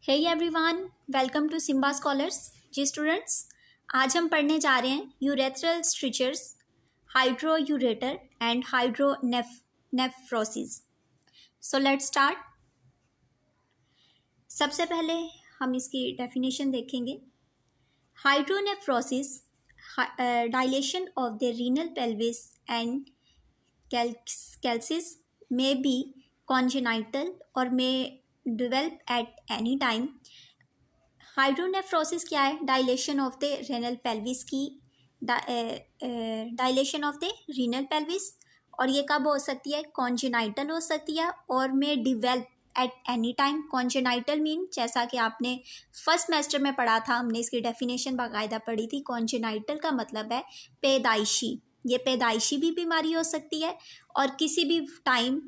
Hey everyone, welcome to Simba scholars. जी students, आज हम पढ़ने जा रहे हैं urethral strictures, hydroureter and hydronephrosis. So let's start. सबसे पहले हम इसकी डेफिनेशन देखेंगे। Hydronephrosis, dilation of the renal pelvis and calcis may be congenital or may develop at any time. Hydronephrosis क्या है? Dilation of the renal pelvis की dilation of the renal pelvis, और ये कब हो सकती है? कॉन्जेनाइटल हो सकती है और में develop at any time. Congenital mean, जैसा कि आपने फर्स्ट सेमेस्टर में पढ़ा था, हमने इसकी डेफिनेशन बाकायदा पढ़ी थी। कॉन्जेनाइटल का मतलब है पैदाइशी। ये पैदाइशी भी बीमारी हो सकती है और किसी भी टाइम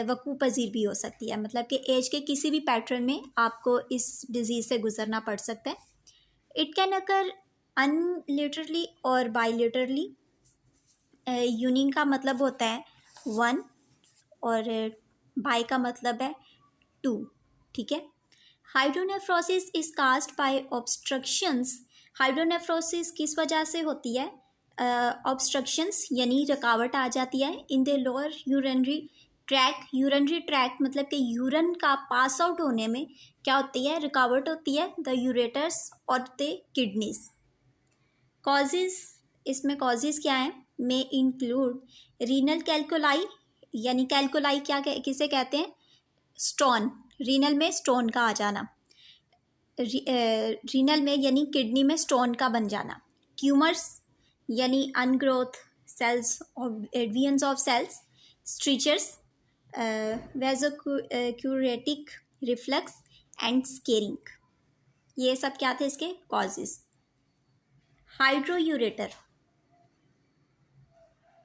वकू पजीर भी हो सकती है, मतलब कि एज के किसी भी पैटर्न में आपको इस डिजीज़ से गुजरना पड़ सकता है। इट कैन अकर अनलेटरली और बायलेटरली। यूनिन का मतलब होता है वन और बाय का मतलब है टू, ठीक है। Hydronephrosis is caused bye obstructions. Hydronephrosis किस वजह से होती है? ऑब्स्ट्रक्शंस यानी रुकावट आ जाती है in the lower urinary track. Urinary track मतलब कि यूरिन का पास आउट होने में क्या होती है? रुकावट होती है द यूरेटर्स और द किडनीज। कॉजेज, इसमें कॉजेज क्या है? में इंक्लूड रीनल कैल्कुलाई, यानी कैल्कुलाई क्या किसे कहते हैं? स्टोन। रीनल में स्टोन का आ जाना, रीनल में यानी किडनी में स्टोन का बन जाना। ट्यूमर्स यानी अनग्रोथ सेल्स और एडवियंस of cells. Strictures, vesicoureteric reflux and scarring, ये सब क्या थे इसके कॉजेज। हाइड्रोयूरेटर,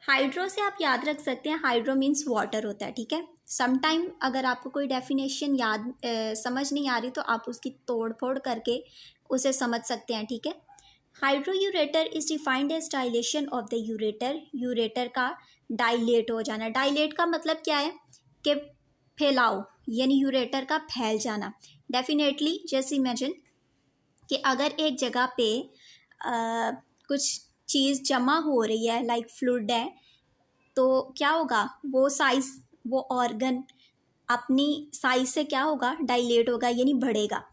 हाइड्रो से आप याद रख सकते हैं, हाइड्रो मीन्स वाटर होता है, ठीक है। समटाइम अगर आपको कोई डेफिनेशन समझ नहीं आ रही तो आप उसकी तोड़ फोड़ करके उसे समझ सकते हैं, ठीक है। Hydroureter is defined as dilation of the ureter. Ureter का डायलेट हो जाना। डायलेट का मतलब क्या है? कि फैलाव, यानी यूरेटर का फैल जाना। डेफिनेटली जैसे इमेजिन कि अगर एक जगह पे कुछ चीज़ जमा हो रही है, लाइक फ्लूइड है, तो क्या होगा? वो साइज, वो ऑर्गन अपनी साइज से क्या होगा? डायलेट होगा, यानी बढ़ेगा।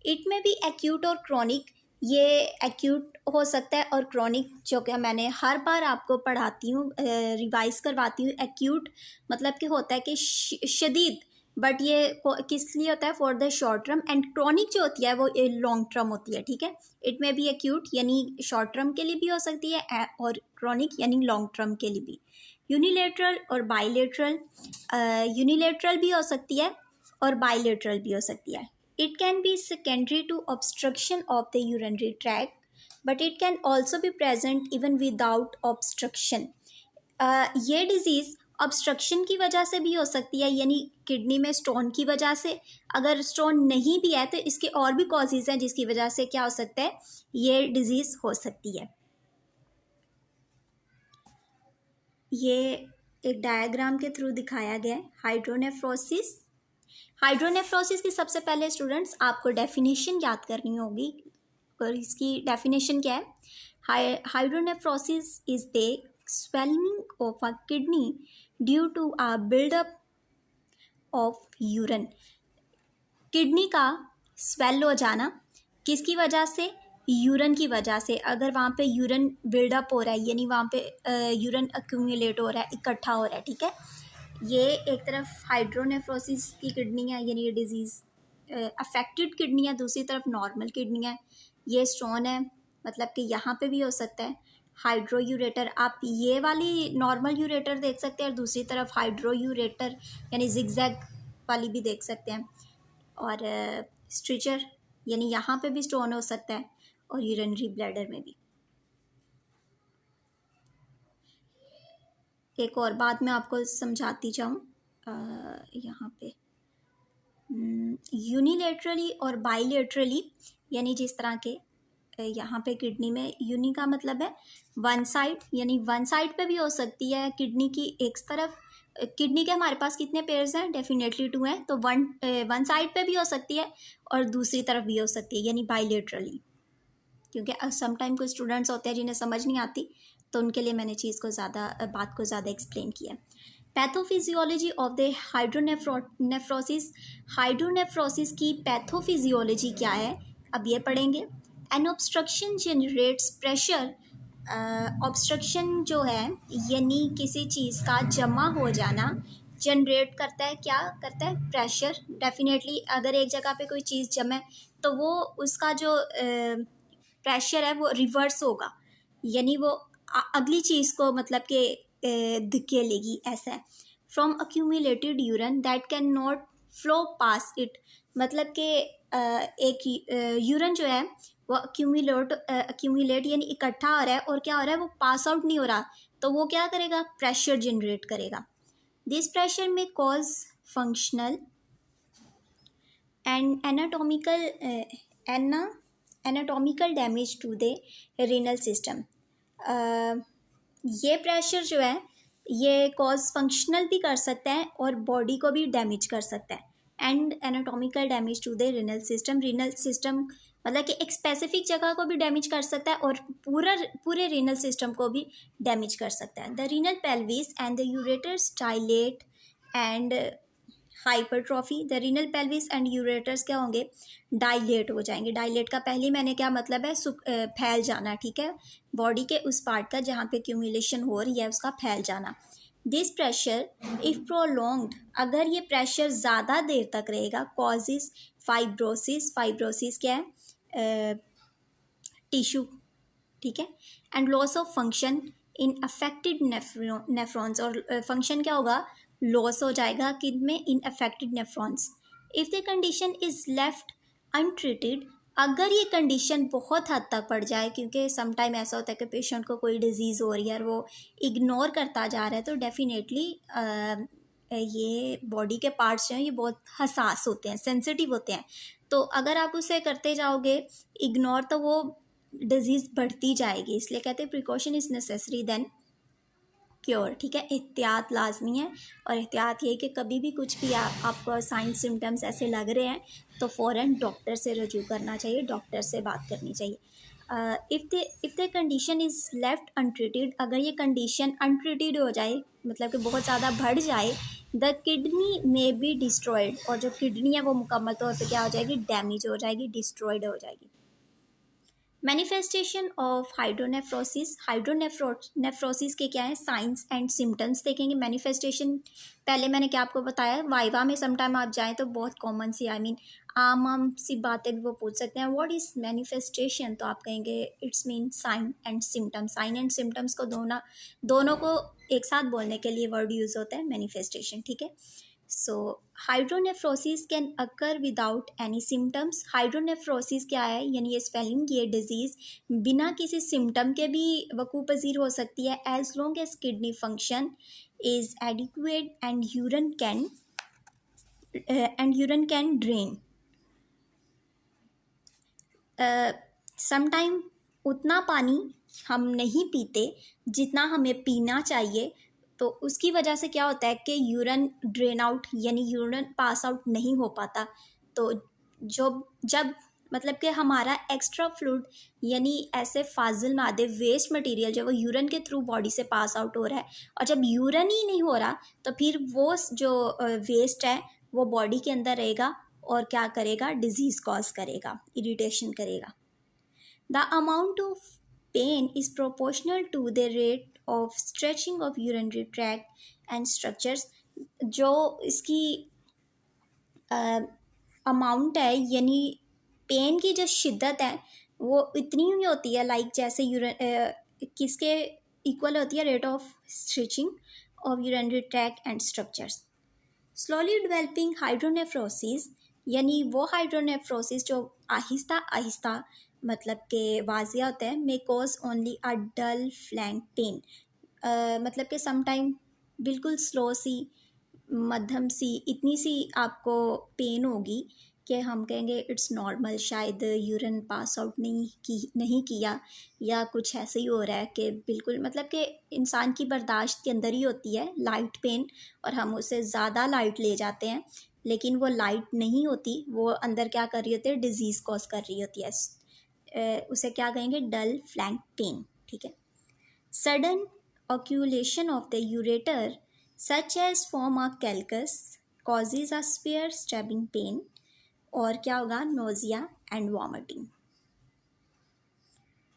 इट में भी एक्यूट और क्रॉनिक। ये एक्यूट हो सकता है और क्रॉनिक, जो कि मैंने हर बार आपको पढ़ाती हूँ, रिवाइज करवाती हूँ। एक्यूट मतलब कि होता है कि शदीद, बट ये किस लिए होता है? For the short term. And chronic जो होती है वो लॉन्ग टर्म होती है, ठीक है। इट में भी एक्यूट यानी शॉर्ट टर्म के लिए भी हो सकती है और क्रॉनिक यानी लॉन्ग टर्म के लिए भी। यूनिलेटरल और बाइलेटरल, यूनिलेटरल भी हो सकती है और बाइलेटरल भी हो सकती है। It can be secondary to obstruction of the urinary tract, but it can also be present even without obstruction. ये डिजीज़ ऑब्स्ट्रक्शन की वजह से भी हो सकती है, यानी किडनी में स्टोन की वजह से। अगर स्टोन नहीं भी है तो इसके और भी कॉजेज़ हैं जिसकी वजह से क्या हो सकता है? ये डिजीज़ हो सकती है। ये एक डायग्राम के थ्रू दिखाया गया है हाइड्रोनेफ्रोसिस। हाइड्रोनेफ्रोसिस की सबसे पहले स्टूडेंट्स आपको डेफिनेशन याद करनी होगी, और इसकी डेफिनेशन क्या है? Hydronephrosis is the swelling of a kidney due to a buildup of urine। Kidney का स्वेल हो जाना किसकी वजह से? यूरिन की वजह से। अगर वहाँ पे यूरिन बिल्डअप हो रहा है, यानी वहाँ पे यूरिन अक्यूमुलेट हो रहा है, इकट्ठा हो रहा है, ठीक है। ये एक तरफ हाइड्रोनेफ्रोसिस की किडनी है, यानी ये डिजीज़ अफेक्टेड किडनी है, दूसरी तरफ नॉर्मल किडनी है। ये स्टोन है, मतलब कि यहाँ पे भी हो सकता है। हाइड्रोयूरेटर, आप ये वाली नॉर्मल यूरेटर देख सकते हैं और दूसरी तरफ हाइड्रोयूरेटर यानी जिगजैग वाली भी देख सकते हैं। और स्ट्रिचर यानी यहाँ पे भी स्टोन हो सकता है और यूरिनरी ब्लैडर में भी। एक और बात मैं आपको समझाती जाऊँ, यहाँ पे यूनिलेटरली और बाइलेटरली, यानी जिस तरह के यहाँ पे किडनी में यूनि का मतलब है वन साइड, यानी वन साइड पे भी हो सकती है किडनी की एक तरफ, किडनी के हमारे पास कितने पेयर्स हैं? डेफिनेटली 2 हैं, तो वन साइड पे भी हो सकती है और दूसरी तरफ भी हो सकती है, यानी बाइलेटरली, क्योंकि समटाइम कुछ स्टूडेंट्स होते हैं जिन्हें समझ नहीं आती, तो उनके लिए मैंने बात को ज़्यादा एक्सप्लेन किया। Pathophysiology of the hydronephrosis. Hydronephrosis की पैथोफिजियोलॉजी क्या है, अब ये पढ़ेंगे। An obstruction generates pressure. Obstruction जो है यानी किसी चीज़ का जमा हो जाना, जनरेट करता है, क्या करता है? प्रेशर। डेफिनेटली अगर एक जगह पे कोई चीज़ जमे तो वो उसका जो प्रेशर है वो रिवर्स होगा, यानी वो अगली चीज़ को मतलब कि धकेलेगी, ऐसा है। From accumulated यूरन that can not flow pass it, मतलब कि एक यूरन जो है वो अक्यूमुलेट यानी इकट्ठा हो रहा है, और क्या हो रहा है? वो पास आउट नहीं हो रहा, तो वो क्या करेगा? प्रेशर जनरेट करेगा। This pressure may cause functional and anatomical damage to the renal system. ये प्रेशर जो है ये कॉज फंक्शनल भी कर सकता है और बॉडी को भी डैमेज कर सकता है। And anatomical damage to the renal system. Renal system मतलब कि एक स्पेसिफिक जगह को भी डैमेज कर सकता है और पूरे रीनल सिस्टम को भी डैमेज कर सकता है। The renal pelvis and the ureters dilate and hypertrophy. The renal pelvis and ureters क्या होंगे? डायलेट हो जाएंगे। डायलेट का पहले मैंने क्या मतलब है? फैल जाना, ठीक है, बॉडी के उस पार्ट का जहाँ पे एक्यूमुलेशन हो रही है उसका फैल जाना। दिस प्रेशर इफ प्रोलॉन्ग्ड, अगर ये प्रेशर ज़्यादा देर तक रहेगा, कॉजेज फाइब्रोसिस। फाइब्रोसिस क्या है? टिश्यू, ठीक है। And loss of function in affected nephrons, और फंक्शन क्या होगा? लॉस हो जाएगा किन में? In affected nephrons. If the condition is left untreated, अगर ये कंडीशन बहुत हद तक बढ़ जाए, क्योंकि समटाइम ऐसा होता है कि पेशेंट को कोई डिजीज़ हो रही है और वो इग्नोर करता जा रहा है, तो डेफिनेटली ये बॉडी के पार्ट्स जो हैं ये बहुत हसास होते हैं, सेंसिटिव होते हैं, तो अगर आप उसे करते जाओगे इग्नोर, तो वो डिजीज़ बढ़ती जाएगी। इसलिए कहते हैं precaution is necessary than cure, ठीक है। एहतियात लाजमी है, और एहतियात ये कि कभी भी कुछ भी आपको साइन सिम्टम्स ऐसे लग रहे हैं तो फ़ौरन डॉक्टर से रजू करना चाहिए, डॉक्टर से बात करनी चाहिए। If the condition is left untreated, अगर ये कंडीशन अनट्रीटेड हो जाए, मतलब कि बहुत ज़्यादा बढ़ जाए, द किडनी में बी डिस्ट्रॉयड, और जो किडनी है वो मुकम्मल तौर पे क्या हो जाएगी? डैमेज हो जाएगी, डिस्ट्रॉयड हो जाएगी। Manifestation of hydronephrosis. हाइड्रोनेफ्रोसिस के क्या है? साइंस एंड सिम्टम्स देखेंगे। मैनिफेस्टेशन पहले मैंने क्या आपको बताया, वाइवा में समटाइम आप जाएँ तो बहुत कॉमन सी आम सी बातें भी वो पूछ सकते हैं, व्हाट इज़ मैनिफेस्टेशन, तो आप कहेंगे it's mean sign and symptoms. Sign and symptoms को दोनों को एक साथ बोलने के लिए वर्ड यूज़ होता है मैनिफेस्टेशन, ठीक है। So hydronephrosis can occur without any symptoms. Hydronephrosis क्या है? यानी ये स्पेलिंग, ये डिजीज़ बिना किसी सिम्टम के भी वकू पजीर हो सकती है, as long as kidney function is adequate and urine can drain. Sometime उतना पानी हम नहीं पीते जितना हमें पीना चाहिए, तो उसकी वजह से क्या होता है कि यूरन ड्रेन आउट यानी यूरन पास आउट नहीं हो पाता। तो जब मतलब कि हमारा एक्स्ट्रा फ्लूइड यानी ऐसे फाजिल मादे, वेस्ट मटेरियल जो वो यूरन के थ्रू बॉडी से पास आउट हो रहा है, और जब यूरन ही नहीं हो रहा तो फिर वो जो वेस्ट है वो बॉडी के अंदर रहेगा और क्या करेगा? डिजीज़ कॉज करेगा, इरिटेशन करेगा। The amount of pain is proportional to the rate of stretching of urinary tract and structures। जो इसकी अमाउंट है यानी पेन की जो शिद्दत है वो इतनी ही होती है, लाइक जैसे किसके इक्वल होती है? Rate of stretching of urinary tract and structures. Slowly developing hydronephrosis, यानी वो हाइड्रोनेफ्रोसिस जो आहिस्ता आहिस्ता मतलब के वाजिया होता है, may cause only a dull flank pain, मतलब कि समटाइम बिल्कुल स्लो सी, मध्यम सी, इतनी सी आपको पेन होगी कि हम कहेंगे इट्स नॉर्मल, शायद यूरिन पास आउट नहीं किया, या कुछ ऐसे ही हो रहा है कि बिल्कुल मतलब कि इंसान की बर्दाश्त के अंदर ही होती है लाइट पेन, और हम उसे ज़्यादा लाइट ले जाते हैं, लेकिन वो लाइट नहीं होती, वो अंदर क्या कर रही होती है, डिजीज़ कॉज कर रही होती है। उसे क्या कहेंगे, डल फ्लैंक पेन, ठीक है। Sudden occlusion of the ureter such as form a calcus causes a severe stabbing pain, और क्या होगा, nausea and vomiting.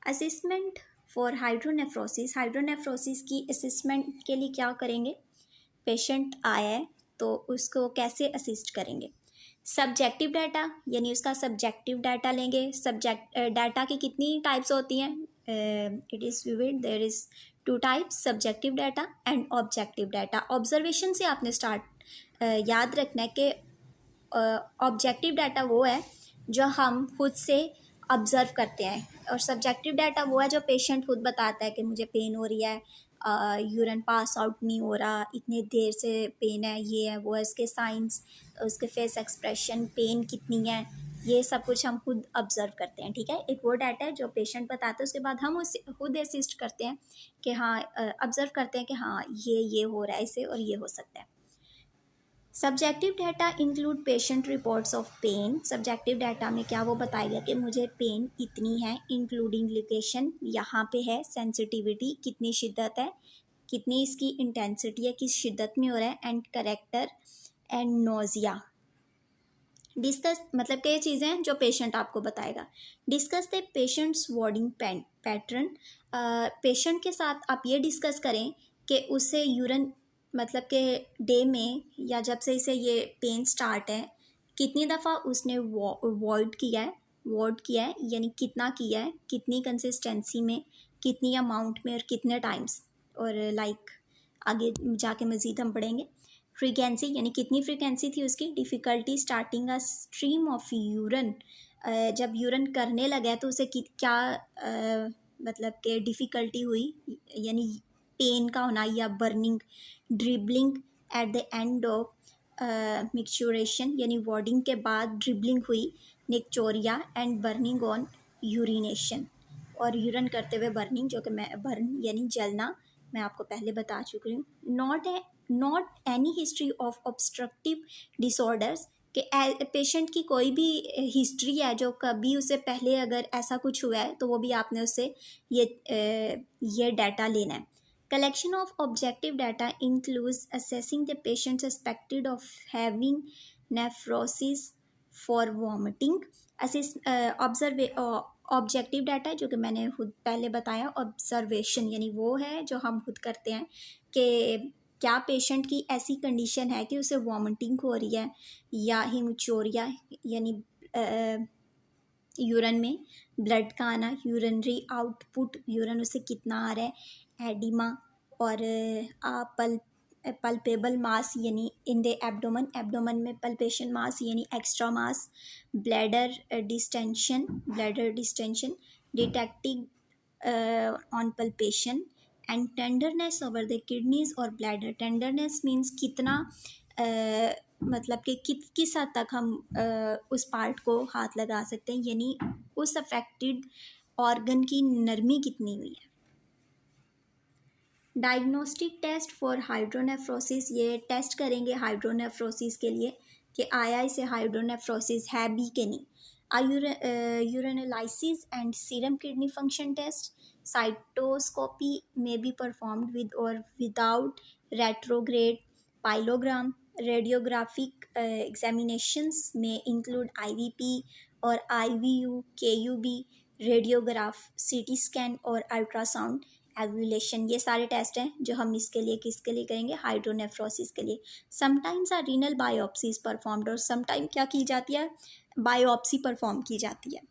Assessment for hydronephrosis, hydronephrosis की असेसमेंट के लिए क्या करेंगे, पेशेंट आया है तो उसको कैसे असिस्ट करेंगे। सब्जेक्टिव डाटा, यानी उसका सब्जेक्टिव डाटा लेंगे। सब्जेक्ट डाटा की कितनी टाइप्स होती हैं, it is vivid, there is two types, subjective data and objective data. Observation से आपने याद रखना है कि ऑब्जेक्टिव डाटा वो है जो हम खुद से ऑब्ज़र्व करते हैं, और सब्जेक्टिव डाटा वो है जो पेशेंट खुद बताता है कि मुझे पेन हो रही है, यूरिन पास आउट नहीं हो रहा, इतने देर से पेन है, ये है वो है, उसके साइंस, उसके फेस एक्सप्रेशन, पेन कितनी है, ये सब कुछ हम खुद ऑब्ज़र्व करते हैं, ठीक है। एक वो डाटा है जो पेशेंट बताता है, उसके बाद हम उसे खुद असिस्ट करते हैं कि हाँ, ऑब्ज़र्व करते हैं कि हाँ ये हो रहा है इसे, और ये हो सकता है। Subjective data include patient reports of pain. Subjective data में क्या वो बताएगा कि मुझे पेन इतनी है, इंक्लूडिंग लोकेशन, यहाँ पे है, सेंसिटिविटी कितनी शिद्दत है, कितनी इसकी इंटेंसिटी है, किस शिद्दत में हो रहा है, and character and nausea. Discuss मतलब कि ये चीज़ें जो पेशेंट आपको बताएगा। Discuss the patients wording pattern, patient के साथ आप ये डिस्कस करें कि उसे यूरिन मतलब कि डे में या जब से इसे ये पेन स्टार्ट है, कितनी दफ़ा उसने वार्ड किया है, यानी कितना किया है, कितनी कंसिस्टेंसी में, कितनी अमाउंट में, और कितने टाइम्स, और लाइक आगे जाके मज़ीद हम पढ़ेंगे। फ्रीक्वेंसी, यानी कितनी फ्रीक्वेंसी थी उसकी। Difficulty starting a stream of urine, जब यूरन करने लगा तो उसे क्या मतलब कि डिफ़िकल्टी हुई, यानी पेन का होना या burning. Dribbling at the end of micturition, यानी वार्डिंग के बाद ड्रिबलिंग हुई। Nocturia and burning on urination, और यूरन करते हुए बर्निंग, जो कि मैं बर्न यानी जलना मैं आपको पहले बता चुकी हूँ। Not any history of obstructive disorders, कि पेशेंट की कोई भी हिस्ट्री है जो कभी उसे पहले अगर ऐसा कुछ हुआ है तो वो भी आपने उससे ये डाटा लेना है। Collection of objective data includes assessing the patient suspected of having nephrosis for vomiting. Objective data जो कि मैंने खुद पहले बताया। ऑब्जर्वेशन यानी वो है जो हम खुद करते हैं कि क्या पेशेंट की ऐसी कंडीशन है कि उसे वॉमिटिंग हो रही है, या हिमोचोरिया यानी यूरिन में ब्लड का आना, यूरिनरी आउटपुट, यूरिन उसे कितना आ रहा है, एडिमा, और पल्पेबल मास यानी इन द एब्डोमन में पल्पेशन मास यानी extra mass, bladder distension detecting on palpation, and tenderness over the kidneys और ब्लैडर। टेंडरनेस मीन्स कितना मतलब कि किस हद तक हम उस पार्ट को हाथ लगा सकते हैं, यानी उस अफेक्टेड ऑर्गन की नरमी कितनी हुई है। डायग्नोस्टिक टेस्ट फॉर हाइड्रोनेफ्रोसिस, ये टेस्ट करेंगे हाइड्रोनेफ्रोसिस के लिए कि आया इसे हाइड्रोनेफ्रोसिस है भी कि नहीं। Urinalysis and serum kidney function test. Cystoscopy may be performed with और without retrograde pyelogram. Radiographic examinations may include IVP और IVU, KUB, radiograph, CT scan और अल्ट्रासाउंड एवुलेशन। ये सारे टेस्ट हैं जो हम किसके लिए करेंगे, हाइड्रोनेफ्रोसिस के लिए। Sometimes are renal biopsies performed, और समटाइम क्या की जाती है, बायोप्सी परफॉर्म की जाती है।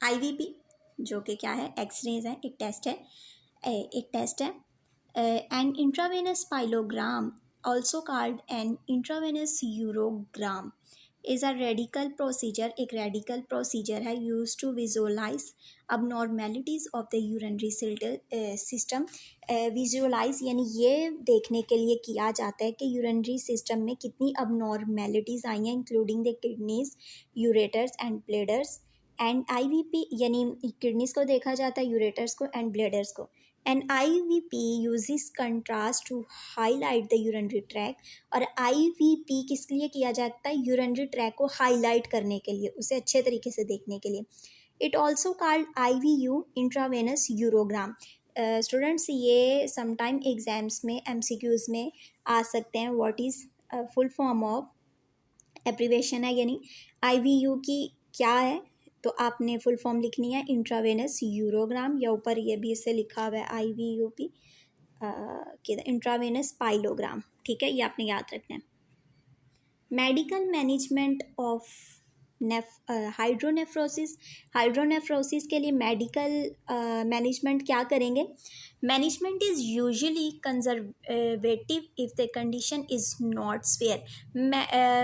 आईवीपी जो कि क्या है, एक्सरेज है, एक टेस्ट है। An intravenous pyelogram also called an intravenous urogram. Is a radical procedure, एक रेडिकल प्रोसीजर है use to visualise abnormalities of the urinary system. Visualise यानी ये देखने के लिए किया जाता है कि यूरिनरी सिस्टम में कितनी अबनॉर्मेलिटीज़ आई हैं, including the kidneys, ureters and bladders. And IVP यानी किडनीज को देखा जाता है, यूरेटर्स को एंड ब्लेडर्स को। And IVP uses contrast to highlight the urinary tract. और IVP किस लिए किया जाता है? यूरिनरी ट्रैक को हाईलाइट करने के लिए, उसे अच्छे तरीके से देखने के लिए। It also called IVU, intravenous urogram. Students ये समटाइम एग्जाम्स में MCQs में आ सकते हैं। What is full form of, abbreviation है यानी IVU की क्या है, तो आपने फुल फॉर्म लिखनी है इंट्रावेनस यूरोग्राम, या ऊपर ये भी इससे लिखा हुआ है IVUP इंट्रावेनस पाइलोग्राम। ठीक है, ये आपने याद रखना है। Medical management of hydronephrosis. Hydronephrosis के लिए मेडिकल मैनेजमेंट क्या करेंगे? Management is usually conservative if the condition is not swear.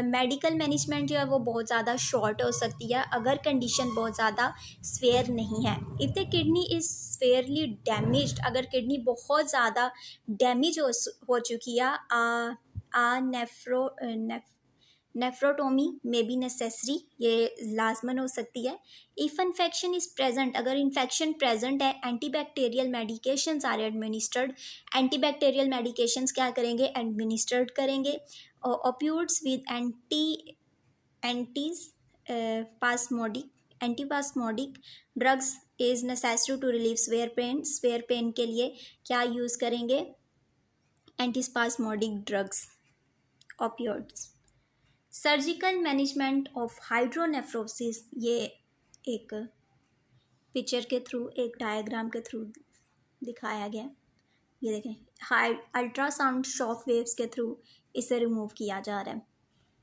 Medical management जो है वो बहुत ज़्यादा शॉर्ट हो सकती है अगर कंडीशन बहुत ज़्यादा स्वेयर नहीं है। If the kidney is severely damaged, अगर किडनी बहुत ज़्यादा डैमेज हो चुकी है, नेफ्रोटोमी में बी नेसेसरी, ये लाजमन हो सकती है। इफ़ इन्फेक्शन इज़ प्रेजेंट, अगर इन्फेक्शन प्रेजेंट है, antibacterial medications are administered. Antibacterial medications क्या करेंगे? एडमिनिस्टर्ड करेंगे। Opioids with antispasmodic drugs is necessary to relieve severe pain. Severe pain के लिए क्या यूज़ करेंगे? Antispasmodic drugs, opioids. Surgical management of hydronephrosis, ये एक पिक्चर के थ्रू, एक डायग्राम के थ्रू दिखाया गया। ये देखें, अल्ट्रासाउंड शॉक वेव्स के थ्रू इसे रिमूव किया जा रहा है।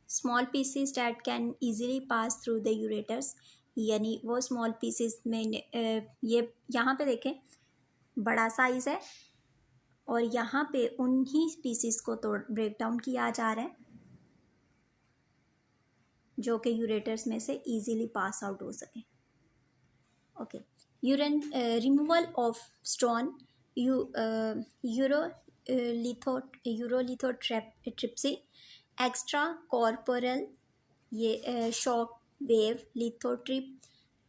Small pieces that can easily pass through the ureters, यानी वो स्मॉल पीसेस में ये यहाँ पे देखें बड़ा साइज़ है और यहाँ पे उन्हीं पीसेस को ब्रेक डाउन किया जा रहा है जो कि यूरेटर्स में से इजीली पास आउट हो सके। Okay, urine removal of stone, urolithotripsy, extra corporeal, ये shock wave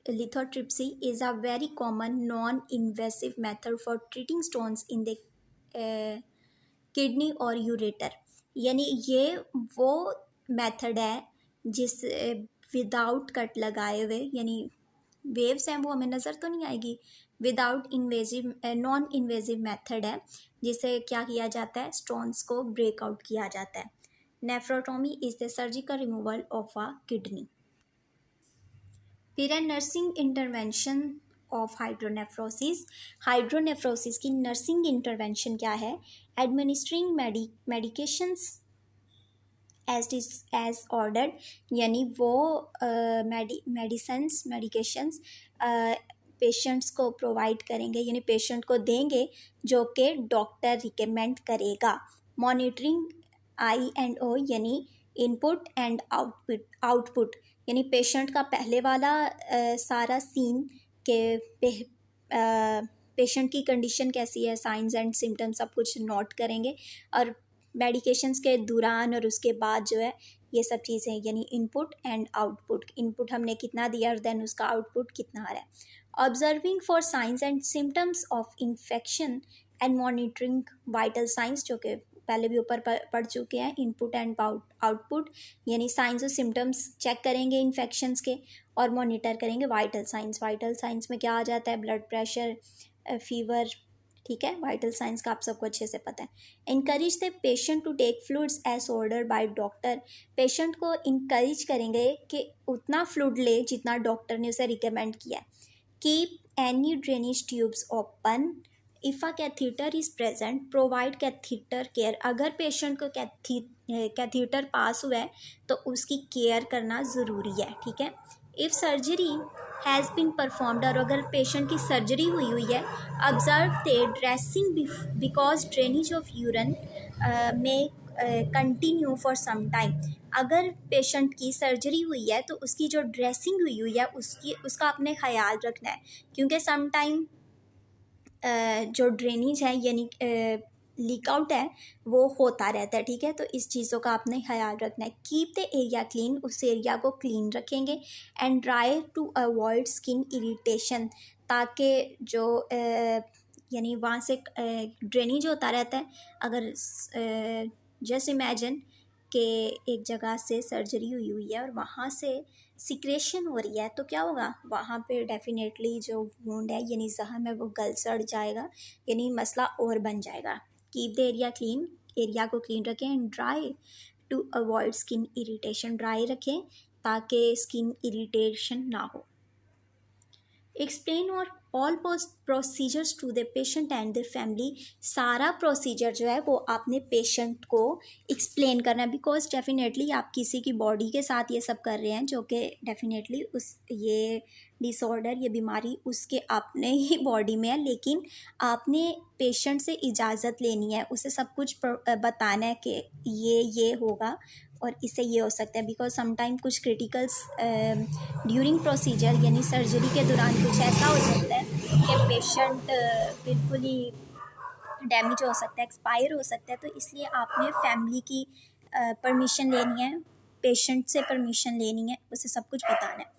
lithotripsy is a very common non-invasive method for treating stones in the kidney और यूरेटर। यानी ये वो मेथड है जिस विदाउट कट लगाए हुए, यानी वेव्स हैं वो हमें नज़र तो नहीं आएगी, without invasive non invasive method है जिससे क्या किया जाता है? स्टोन्स को ब्रेकआउट किया जाता है। Nephrotomy is the surgical removal of a kidney. फिर है nursing intervention of hydronephrosis. Hydronephrosis की नर्सिंग इंटरवेंशन क्या है? एडमिनिस्ट्रिंग मेडिकेशंस एज ऑर्डर्ड, यानी वो मेडिकेशंस पेशेंट्स को प्रोवाइड करेंगे, यानी पेशेंट को देंगे जो कि डॉक्टर रिकमेंड करेगा। मॉनिटरिंग I&O यानी इनपुट एंड आउटपुट, यानी पेशेंट का पहले वाला सारा सीन के पेशेंट की कंडीशन कैसी है, साइंस एंड सिम्टम्स सब कुछ नोट करेंगे, और मेडिकेशंस के दौरान और उसके बाद जो है ये सब चीज़ें, यानी इनपुट एंड आउटपुट। इनपुट हमने कितना दिया और देन उसका आउटपुट कितना आ रहा है। Observing for science and symptoms of infection and monitoring vital science, जो कि पहले भी ऊपर पढ़ चुके हैं। इनपुट एंड आउटपुट यानी साइंस और सिम्टम्स चेक करेंगे इन्फेक्शंस के और मॉनिटर करेंगे वाइटल साइंस। वाइटल साइंस में क्या आ जाता है? ब्लड प्रेशर, फीवर, ठीक है, वाइटल साइंस का आप सबको अच्छे से पता है। Encourage the patient to take fluids as order by doctor, patient को इनकरेज करेंगे कि उतना फ्लूइड ले जितना डॉक्टर ने उसे रिकमेंड किया है। Keep any drainage tubes open, if a catheter is present provide catheter care, अगर पेशेंट को कैथीटर पास हुआ है तो उसकी केयर करना ज़रूरी है। ठीक है, if surgery has been performed, और अगर पेशेंट की सर्जरी हुई है, observe the dressing because drainage of urine में कंटिन्यू फॉर सम टाइम। अगर पेशेंट की सर्जरी हुई है तो उसकी जो ड्रेसिंग हुई हुई है उसका आपने ख्याल रखना है, क्योंकि सम टाइम जो ड्रेनेज है यानी लीक आउट है वो होता रहता है, ठीक है। तो इस चीज़ों का आपने ख्याल रखना है। कीप द एरिया क्लीन, उस एरिया को क्लीन रखेंगे। And dry to avoid skin irritation, ताकि जो यानी वहाँ से ड्रेनेज होता रहता है। अगर जस्ट इमेजिन कि एक जगह से सर्जरी हुई हुई है और वहाँ से सिक्रेशन हो रही है, तो क्या होगा, वहाँ पे डेफिनेटली जो वुंड है यानी जख्म है वो गल सड़ जाएगा, यानी मसला और बन जाएगा। Keep the area clean, area को क्लीन रखें। And dry to avoid skin irritation, dry रखें ताकि स्किन इरिटेशन ना हो। एक्सप्लेन और all procedures to the patient and the family, सारा प्रोसीजर जो है वो आपने पेशेंट को एक्सप्लेन करना है, बिकॉज डेफिनेटली आप किसी की बॉडी के साथ ये सब कर रहे हैं जो कि डेफिनेटली उस ये डिसऑर्डर, ये बीमारी उसके अपने ही बॉडी में है, लेकिन आपने पेशेंट से इजाज़त लेनी है, उसे सब कुछ बताना है कि ये होगा और इससे ये हो सकता है। बिकॉज समटाइम कुछ क्रिटिकल्स ड्यूरिंग प्रोसीजर यानी सर्जरी के दौरान कुछ ऐसा हो सकता है कि पेशेंट बिल्कुल ही डैमेज हो सकता है, एक्सपायर हो सकता है। तो इसलिए आपने फैमिली की परमिशन लेनी है, पेशेंट से परमिशन लेनी है, उसे सब कुछ बताना है।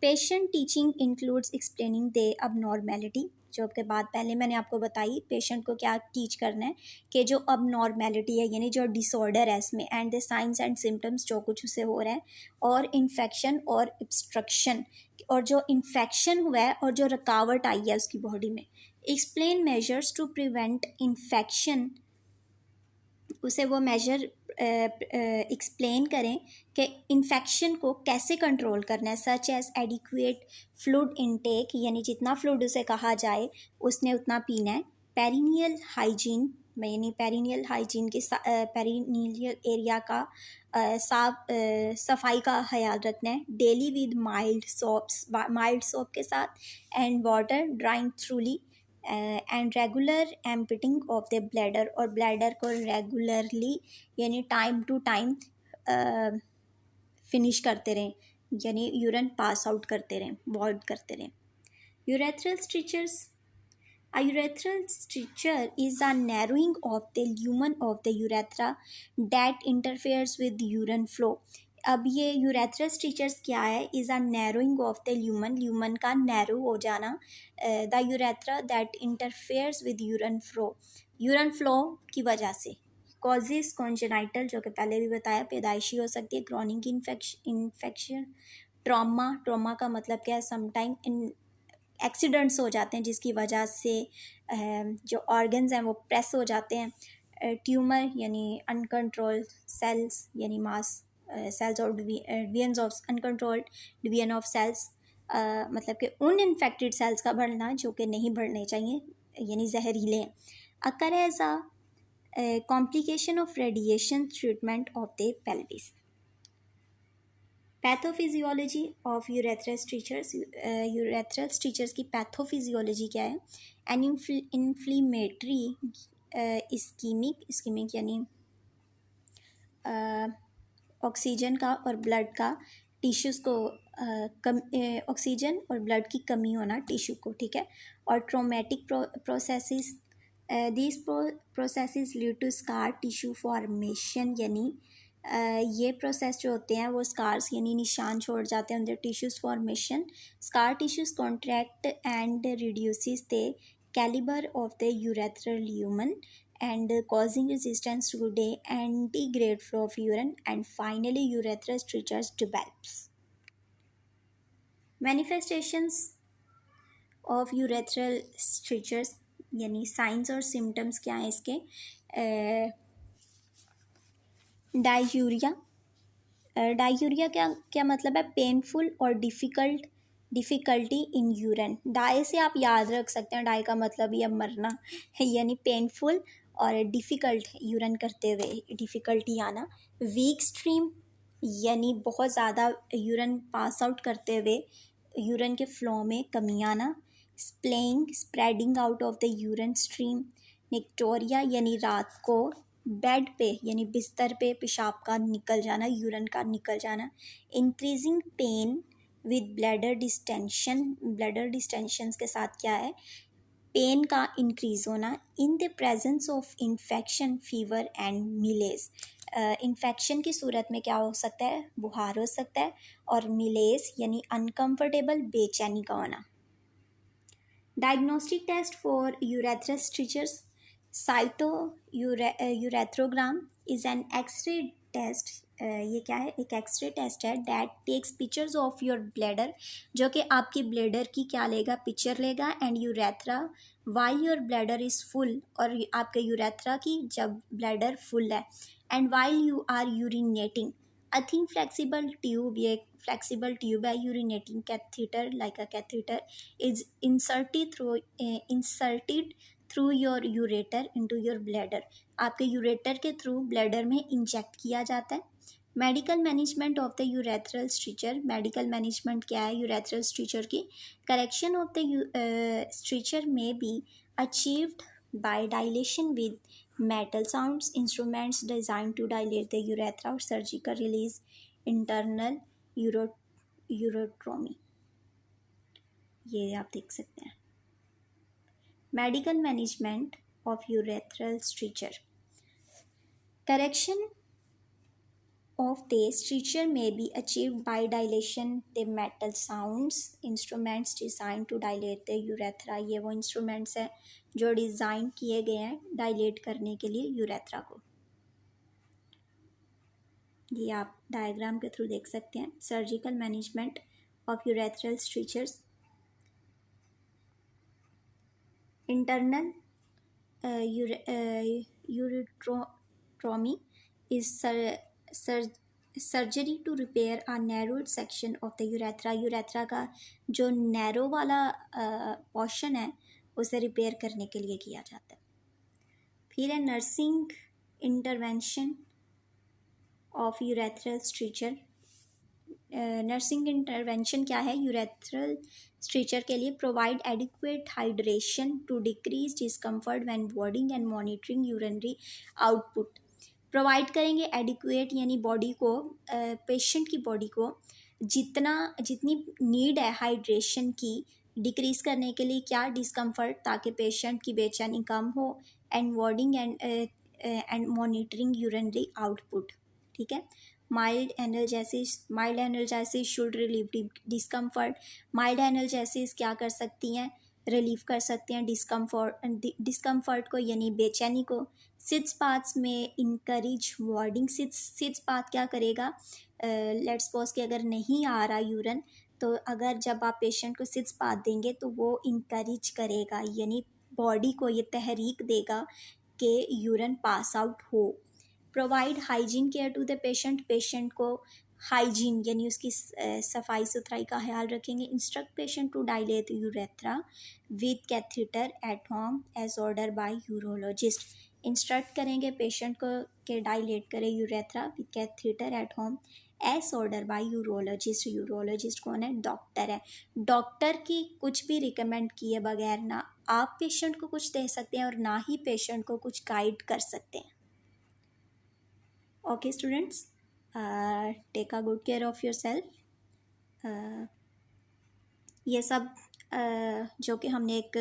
Patient teaching includes explaining the abnormality, जो के बाद पहले मैंने आपको बताई पेशेंट को क्या टीच करना है कि जो अबनॉर्मेलिटी है यानी जो डिसऑर्डर है इसमें, and the science and symptoms, जो कुछ उसे हो रहा है, और इन्फेक्शन और ऑब्स्ट्रक्शन, और जो इन्फेक्शन हुआ है और जो रुकावट आई है उसकी बॉडी में। Explain measures to prevent infection, उसे वो मेजर एक्सप्लेन करें कि इन्फेक्शन को कैसे कंट्रोल करना है, such as adequate fluid intake, यानी जितना फ्लूड उसे कहा जाए उसने उतना पीना है। पेरिनियल हाइजीन, यानी पेरिनियल हाइजीन के पेरिनियल एरिया का सफाई का ख्याल रखना है। डेली विद माइल्ड सोप के साथ, and water drawing थ्रूली, and regular emptying of the bladder, और ब्लैडर को रेगुलरली यानी टाइम टू टाइम फिनिश करते रहें, यानी यूरिन पास आउट करते रहें, वॉइड करते रहें। Urethral strictures, a urethral stricture is a narrowing of the lumen of the urethra that interferes with urine flow। अब ये यूरेथ्रल स्ट्रिचर्स क्या है, is a narrowing of the lumen का नैरो हो जाना, the urethra that interferes with urine flow की वजह से। कॉजेज कॉन्जेनाइटल, जो कि पहले भी बताया, पैदाइशी हो सकती है। क्रॉनिक इन्फेक्शन, ट्रॉमा का मतलब क्या है, समटाइम एक्सीडेंट्स हो जाते हैं जिसकी वजह से जो ऑर्गन्स हैं वो प्रेस हो जाते हैं। ट्यूमर यानी अनकंट्रोल्ड सेल्स यानी मास सेल्स और division of uncontrolled division of cells, मतलब कि उन इन्फेक्टेड सेल्स का बढ़ना जो कि नहीं बढ़ने चाहिए यानी जहरीले हैं। Occur as a complication of radiation treatment of the pelvis. Pathophysiology of urethral strictures, urethral strictures की पैथोफिजियोलॉजी क्या है। एन इन्फ्लेमेटरी इस्कीमिक यानी ऑक्सीजन का और ब्लड का टिश्यूज़ को ऑक्सीजन और ब्लड की कमी होना टिश्यू को, ठीक है। और traumatic processes, these processes lead to scar tissue formation, यानी ये प्रोसेस जो होते हैं वो स्कार्स यानी निशान छोड़ जाते हैं अंदर tissues formation. Scar tissues contract and reduces the calibre of the urethral lumen and causing resistance to the antegrade flow of urine, and finally urethral strictures develops। Manifestations of urethral strictures यानी science और symptoms क्या हैं इसके। डाययूरिया, डाययूरिया क्या मतलब है, painful और difficulty in urine. Die से आप याद रख सकते हैं, डाई का मतलब ही अब मरना है, यानी पेनफुल और डिफ़िकल्ट यूरिन करते हुए डिफ़िकल्टी आना। वीक स्ट्रीम यानी बहुत ज़्यादा यूरिन पास आउट करते हुए यूरिन के फ्लो में कमी आना। Splaying, spreading out of the urine stream. Nocturia यानी रात को बेड पे यानी बिस्तर पे पेशाब का निकल जाना, यूरिन का निकल जाना। Increasing pain with bladder distension, bladder distension के साथ क्या है, पेन का इंक्रीज होना। In the presence of infection, fever and malaise, infection की सूरत में क्या हो सकता है, बुखार हो सकता है, और मिलेज यानी अनकंफर्टेबल, बेचैनी का होना। Diagnostic test for urethras strictures, cystourethrogram is an X-ray test. ये क्या है, एक एक्सरे टेस्ट है that takes pictures of your bladder, जो कि आपकी ब्लैडर की क्या लेगा, पिक्चर लेगा, and urethra while your bladder is full, और आपके यूरेथ्रा की जब ब्लैडर फुल है, and while you are urinating. A thin flexible tube, ये फ्लेक्सिबल ट्यूब है, urinating catheter like a catheter is inserted through your ureter into your bladder, आपके ureter के through bladder में इंजेक्ट किया जाता है। Medical management of the urethral stricture, medical management क्या है यूरेथ्रल स्ट्रिचर की, करेक्शन ऑफ द स्ट्रिचर में be achieved by dilation with metal sounds, instruments designed to dilate the urethra, or surgical release, internal uretromy। ये आप देख सकते हैं। Medical management of urethral stricture, correction of the stricture may be achieved by dilation the metal sounds, instruments designed to dilate the urethra। ये वो instruments हैं जो design किए गए हैं डायलेट करने के लिए यूरेथ्रा को। ये आप डायग्राम के थ्रू देख सकते हैं। Surgical management of urethral strictures, internal urethrotomy is surgery to repair a narrowed section of the urethra, urethra का जो नैरो वाला पोर्शन है उसे रिपेयर करने के लिए किया जाता है। फिर है nursing intervention of urethral stricture. Nursing intervention क्या है यूरेथ्रल स्ट्रिचर के लिए, provide adequate hydration to decrease discomfort when voiding and monitoring urinary output. Provide करेंगे एडिक्वेट यानी बॉडी को, पेशेंट की बॉडी को जितनी नीड है हाइड्रेशन की, डिक्रीज करने के लिए क्या, डिस्कम्फर्ट, ताकि पेशेंट की बेचैनी कम हो, and voiding and monitoring urinary output. ठीक है। Mild analgesics should relieve discomfort, mild analgesics क्या कर सकती हैं, रिलीव कर सकते हैं डिस्कम्फर्ट को यानी बेचैनी को। सिट्स बाथ्स में इनकरेज वार्डिंग, सिट्स बाथ क्या करेगा, लेट्स सपोज कि अगर नहीं आ रहा यूरन, तो अगर जब आप पेशेंट को सिट्स बाथ देंगे तो वो इनकरेज करेगा यानी बॉडी को ये तहरीक देगा कि यूरन पास आउट हो। Provide hygiene care to the patient, patient को हाइजीन यानी उसकी सफाई सुथराई का ख्याल रखेंगे। Instruct patient to dilate urethra with catheter at home as order by urologist, instruct करेंगे पेशेंट को कि डायलेट करे urethra with catheter at home as order by urologist. Urologist कौन है, डॉक्टर है। डॉक्टर की कुछ भी रिकमेंड किए बगैर ना आप पेशेंट को कुछ दे सकते हैं और ना ही पेशेंट को कुछ गाइड कर सकते हैं। Okay students, take a good care of yourself. ये सब जो कि हमने एक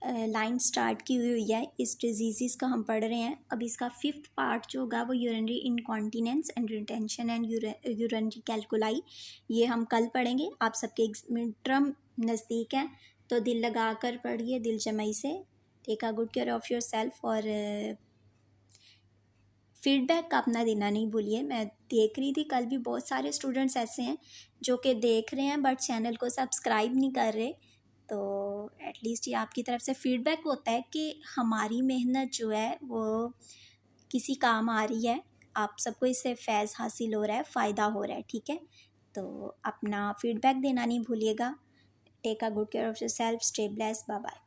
लाइन स्टार्ट की हुई है इस डिजीज़ का हम पढ़ रहे हैं। अब इसका 5th पार्ट जो होगा वो urinary incontinence and retention and urinary calculi, ये हम कल पढ़ेंगे। आप सबके मिड टर्म नज़दीक हैं तो दिल लगा कर पढ़िए, दिल जमाई से। Take a good care of yourself, और फीडबैक का अपना देना नहीं भूलिए। मैं देख रही थी कल भी बहुत सारे स्टूडेंट्स ऐसे हैं जो कि देख रहे हैं बट चैनल को सब्सक्राइब नहीं कर रहे, तो एटलीस्ट ये आपकी तरफ से फीडबैक होता है कि हमारी मेहनत जो है वो किसी काम आ रही है, आप सबको इससे फैज़ हासिल हो रहा है, फ़ायदा हो रहा है। ठीक है, तो अपना फीडबैक देना नहीं भूलिएगा। Take a good care of yourself, stay blessed, bye bye.